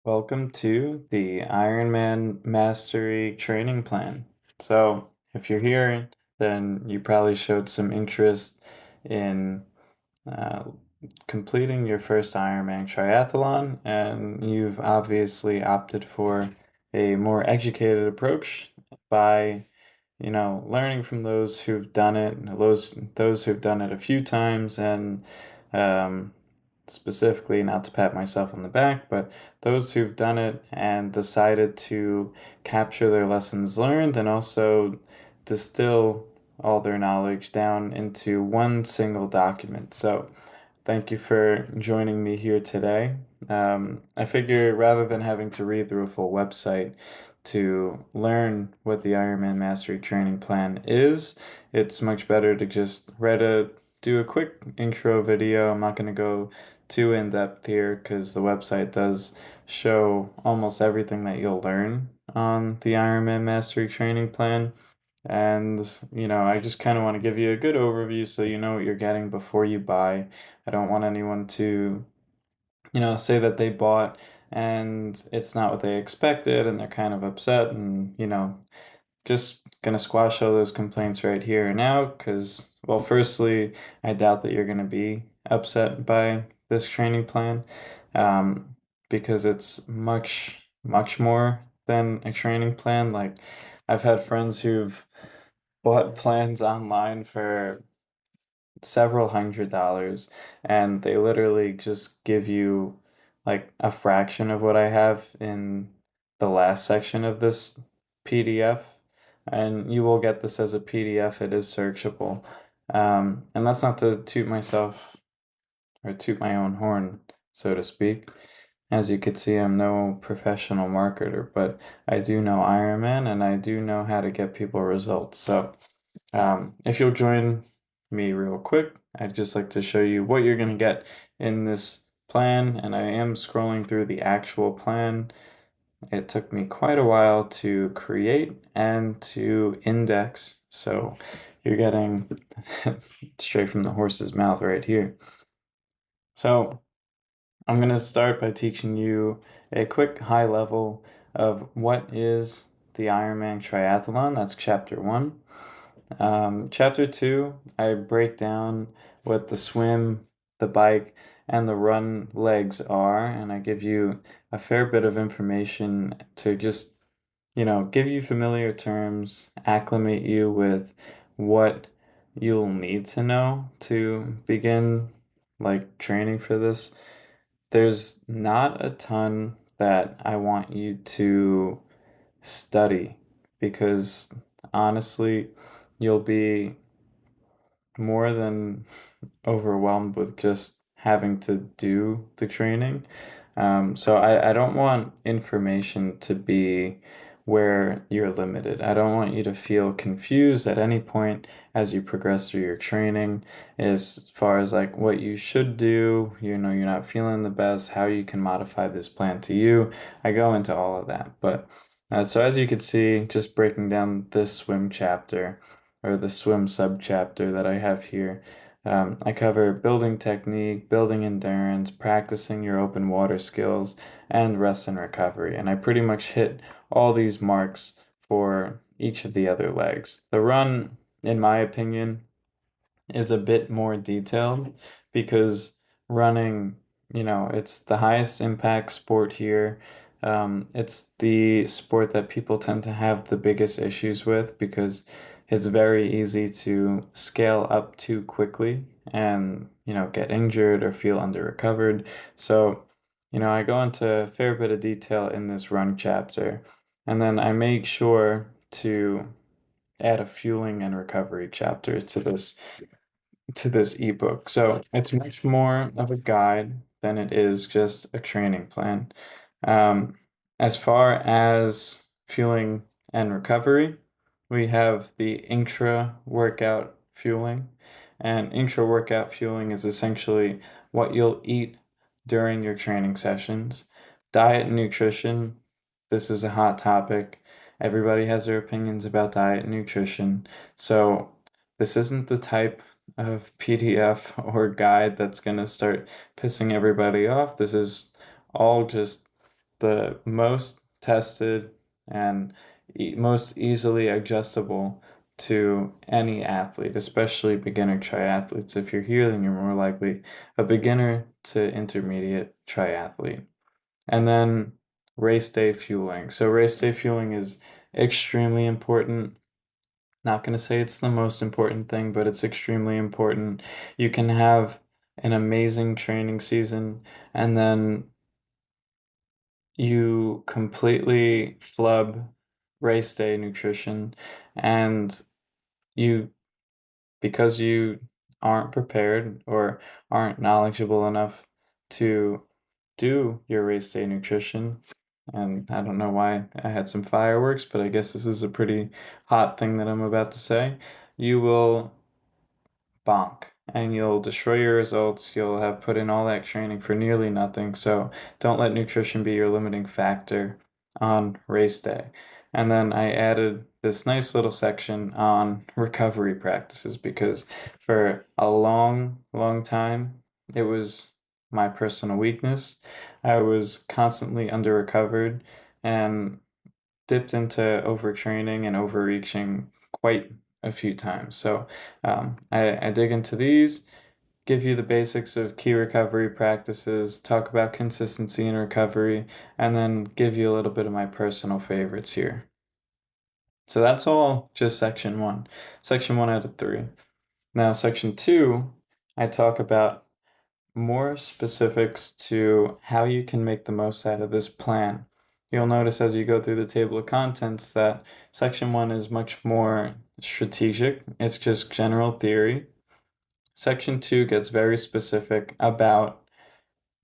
Welcome to the Ironman Mastery Training Plan. So, if you're here, then you probably showed some interest in uh, completing your first Ironman triathlon, and you've obviously opted for a more educated approach by, learning from those who've done it, those who've done it a few times, and um, specifically, not to pat myself on the back, but those who've done it and decided to capture their lessons learned and also distill all their knowledge down into one single document. So, thank you for joining me here today. I figure rather than having to read through a full website to learn what the Ironman Mastery Training Plan is, it's much better to just do a quick intro video. I'm not going to go too in depth here because the website does show almost everything that you'll learn on the Ironman Mastery Training Plan. And, I just kind of want to give you a good overview so you know what you're getting before you buy. I don't want anyone to, say that they bought and it's not what they expected and they're kind of upset and, just gonna squash all those complaints right here and now because, well, firstly, I doubt that you're gonna be upset by this training plan, um, because it's much, much more than a training plan. Like, I've had friends who've bought plans online for several $100s and they literally just give you like a fraction of what I have in the last section of this PDF, and you will get this as a PDF. It is searchable. And that's not to toot myself or toot my own horn, so to speak. As you could see, I'm no professional marketer, but I do know Ironman and I do know how to get people results. So, if you'll join me real quick, I'd just like to show you what you're going to get in this plan. And I am scrolling through the actual plan. It took me quite a while to create and to index. So you're getting straight from the horse's mouth right here. So I'm going to start by teaching you a quick high level of what is the Ironman Triathlon. That's chapter 1. Chapter 2, I break down what the swim, the bike, and the run legs are, and I give you a fair bit of information to just, give you familiar terms, acclimate you with what you'll need to know to begin like training for this. There's not a ton that I want you to study because honestly, you'll be more than overwhelmed with just having to do the training. So I don't want information to be where you're limited. I don't want you to feel confused at any point as you progress through your training as far as like what you should do, you're not feeling the best, how you can modify this plan to you. I go into all of that. But so as you can see, just breaking down this swim chapter or the swim subchapter that I have here. I cover building technique, building endurance, practicing your open water skills, and rest and recovery. And I pretty much hit all these marks for each of the other legs. The run, in my opinion, is a bit more detailed because running, it's the highest impact sport here. It's the sport that people tend to have the biggest issues with because it's very easy to scale up too quickly and, get injured or feel under recovered. So, I go into a fair bit of detail in this run chapter, and then I make sure to add a fueling and recovery chapter to this ebook. So it's much more of a guide than it is just a training plan. Um, as far as fueling and recovery, we have the intra workout fueling. And intra workout fueling is essentially what you'll eat during your training sessions. Diet and nutrition, this is a hot topic. Everybody has their opinions about diet and nutrition. So this isn't the type of PDF or guide that's going to start pissing everybody off. This is all just the most tested and most easily adjustable to any athlete, especially beginner triathletes. If you're here, then you're more likely a beginner to intermediate triathlete. And then race day fueling. So race day fueling is extremely important. Not going to say it's the most important thing, but it's extremely important. You can have an amazing training season and then you completely flub race day nutrition and you because you aren't prepared or aren't knowledgeable enough to do your race day nutrition. And I don't know why I had some fireworks, but I guess this is a pretty hot thing that I'm about to say. You will bonk and you'll destroy your results. You'll have put in all that training for nearly nothing. So don't let nutrition be your limiting factor on race day. And then I added this nice little section on recovery practices because for a long, long time, it was my personal weakness. I was constantly under recovered and dipped into overtraining and overreaching quite a few times. So I dig into these, give you the basics of key recovery practices, talk about consistency in recovery, and then give you a little bit of my personal favorites here. So that's all just section one. Section one out of three. Now, section two, I talk about more specifics to how you can make the most out of this plan. You'll notice as you go through the table of contents that section one is much more strategic. It's just general theory. Section two gets very specific about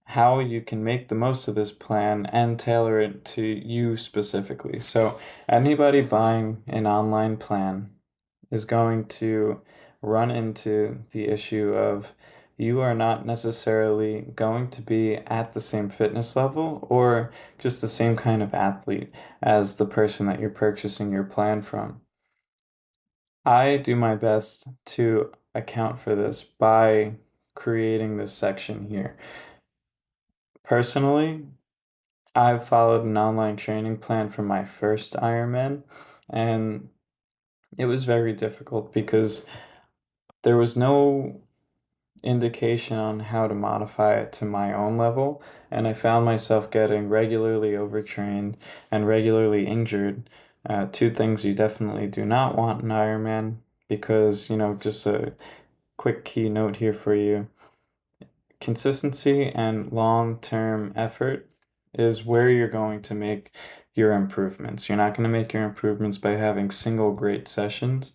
how you can make the most of this plan and tailor it to you specifically. So, anybody buying an online plan is going to run into the issue of you are not necessarily going to be at the same fitness level or just the same kind of athlete as the person that you're purchasing your plan from. I do my best to account for this by creating this section here. Personally, I've followed an online training plan for my first Ironman, and it was very difficult because there was no indication on how to modify it to my own level, and I found myself getting regularly overtrained and regularly injured. Two things you definitely do not want in Ironman because, just a quick key note here for you. Consistency and long-term effort is where you're going to make your improvements. You're not going to make your improvements by having single great sessions.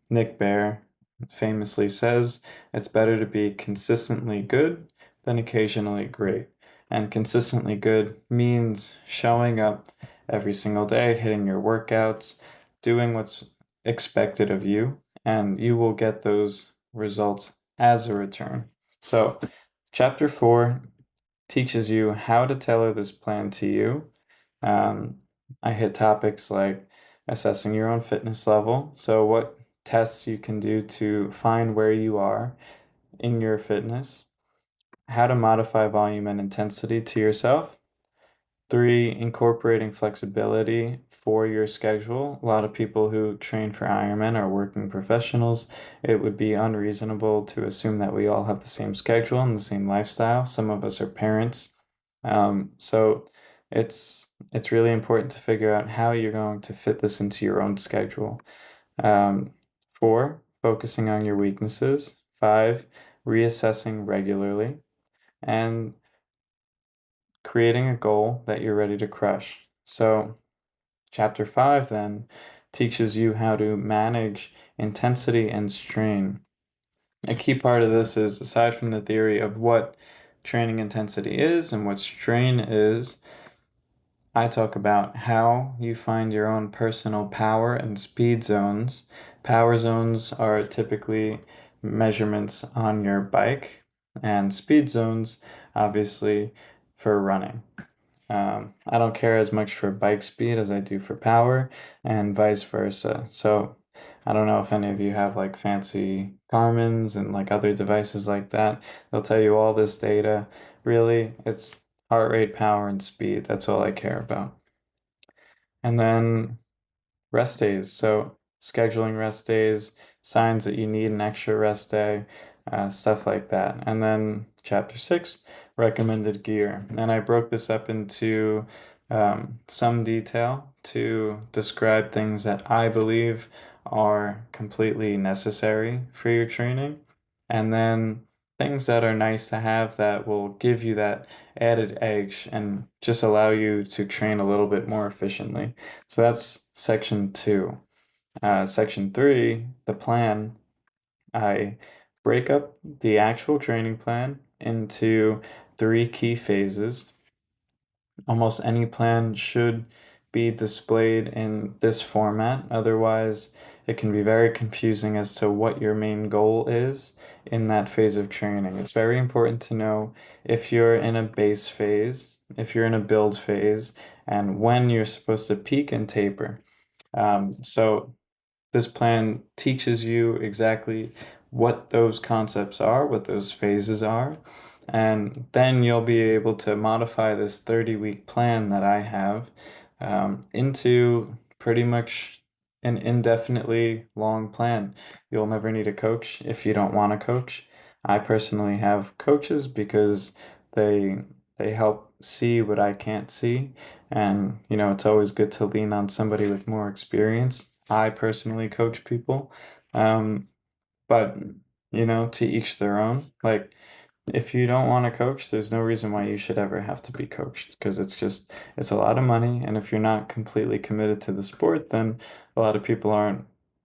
Nick Bare famously says it's better to be consistently good than occasionally great. And consistently good means showing up every single day, hitting your workouts, doing what's expected of you, and you will get those results as a return. So, chapter four teaches you how to tailor this plan to you. I hit topics like assessing your own fitness level. So, what tests you can do to find where you are in your fitness, how to modify volume and intensity to yourself. Three, incorporating flexibility for your schedule. A lot of people who train for Ironman are working professionals. It would be unreasonable to assume that we all have the same schedule and the same lifestyle. Some of us are parents. So it's really important to figure out how you're going to fit this into your own schedule. Um, Four, focusing on your weaknesses. Five, reassessing regularly. And creating a goal that you're ready to crush. So, chapter 5 then teaches you how to manage intensity and strain. A key part of this is, aside from the theory of what training intensity is and what strain is, I talk about how you find your own personal power and speed zones. Power zones are typically measurements on your bike, and speed zones, obviously, for running. I don't care as much for bike speed as I do for power, and vice versa. So I don't know if any of you have like fancy Garmin's and like other devices like that. They'll tell you all this data. Really, it's heart rate, power, and speed. That's all I care about. And then rest days. So scheduling rest days, signs that you need an extra rest day, stuff like that. And then chapter six, recommended gear. And I broke this up into some detail to describe things that I believe are completely necessary for your training. And then things that are nice to have that will give you that added edge and just allow you to train a little bit more efficiently. So that's section two. Section three, the plan. I break up the actual training plan into three key phases. Almost any plan should be displayed in this format. Otherwise, it can be very confusing as to what your main goal is in that phase of training. It's very important to know if you're in a base phase, if you're in a build phase, and when you're supposed to peak and taper. So this plan teaches you exactly what those concepts are, what those phases are, and then you'll be able to modify this 30-week plan that I have into pretty much an indefinitely long plan. You'll never need a coach if you don't want a coach. I personally have coaches because they they help see what I can't see, and it's always good to lean on somebody with more experience. I personally coach people, um, but to each their own. Like, if you don't want to coach, there's no reason why you should ever have to be coached because it's a lot of money. And if you're not completely committed to the sport, then a lot of people aren't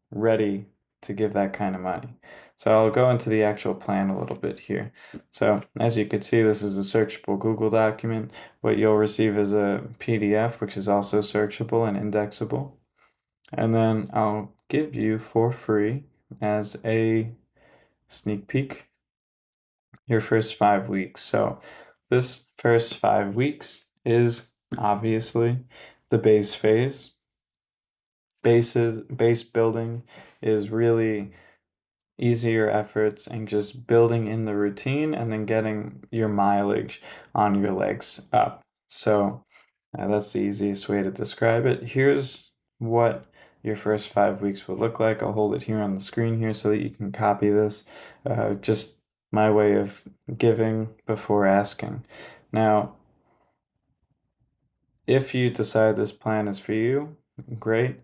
ready to give that kind of money. So I'll go into the actual plan a little bit here. So as you can see, this is a searchable Google document. What you'll receive is a PDF, which is also searchable and indexable. And then I'll give you for free as a sneak peek your first 5 weeks. So this first 5 weeks is obviously the base phase. Base building is really easier efforts and just building in the routine and then getting your mileage on your legs up. So that's the easiest way to describe it. Here's what your first 5 weeks will look like. I'll hold it here on the screen here so that you can copy this. Just my way of giving before asking. Now, if you decide this plan is for you, great.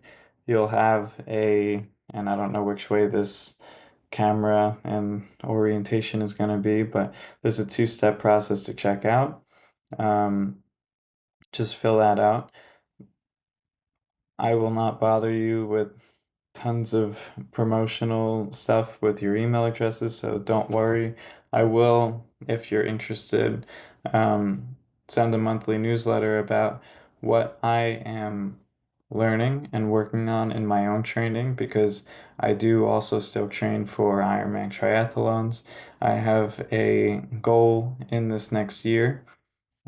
You'll have and I don't know which way this camera and orientation is going to be, but there's a two-step process to check out. Um, just fill that out. I will not bother you with tons of promotional stuff with your email addresses, so don't worry. I will, if you're interested, send a monthly newsletter about what I am learning and working on in my own training because I do also still train for Ironman triathlons. I have a goal in this next year.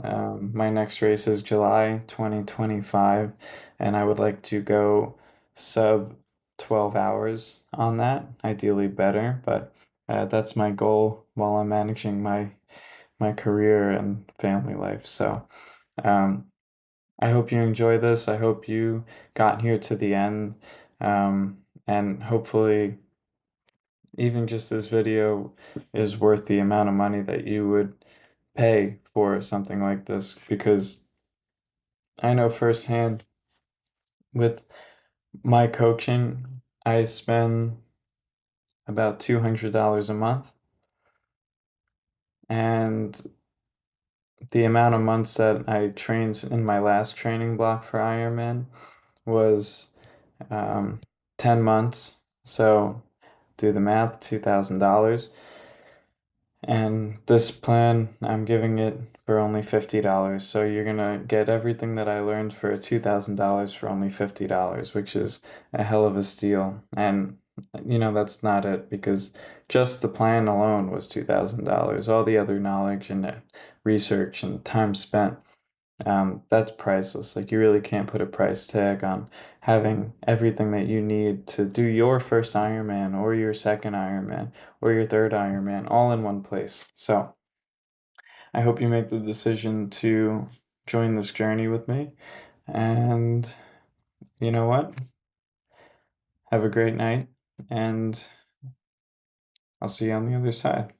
My next race is July 2025, and I would like to go sub 12 hours on that, ideally better, but that's my goal while I'm managing my career and family life. So, um, I hope you enjoy this. I hope you got here to the end, and hopefully even just this video is worth the amount of money that you would pay for something like this because I know firsthand with my coaching, I spend about $200 a month. And the amount of months that I trained in my last training block for Ironman was um, 10 months. So do the math, $2,000. And this plan, I'm giving it for only $50. So you're gonna get everything that I learned for $2,000 for only $50, which is a hell of a steal. And that's not it because just the plan alone was $2,000. All the other knowledge and research and time spent, that's priceless. Like, you really can't put a price tag on having everything that you need to do your first Ironman or your second Ironman or your third Ironman all in one place. So I hope you make the decision to join this journey with me. And you know what? Have a great night, and I'll see you on the other side.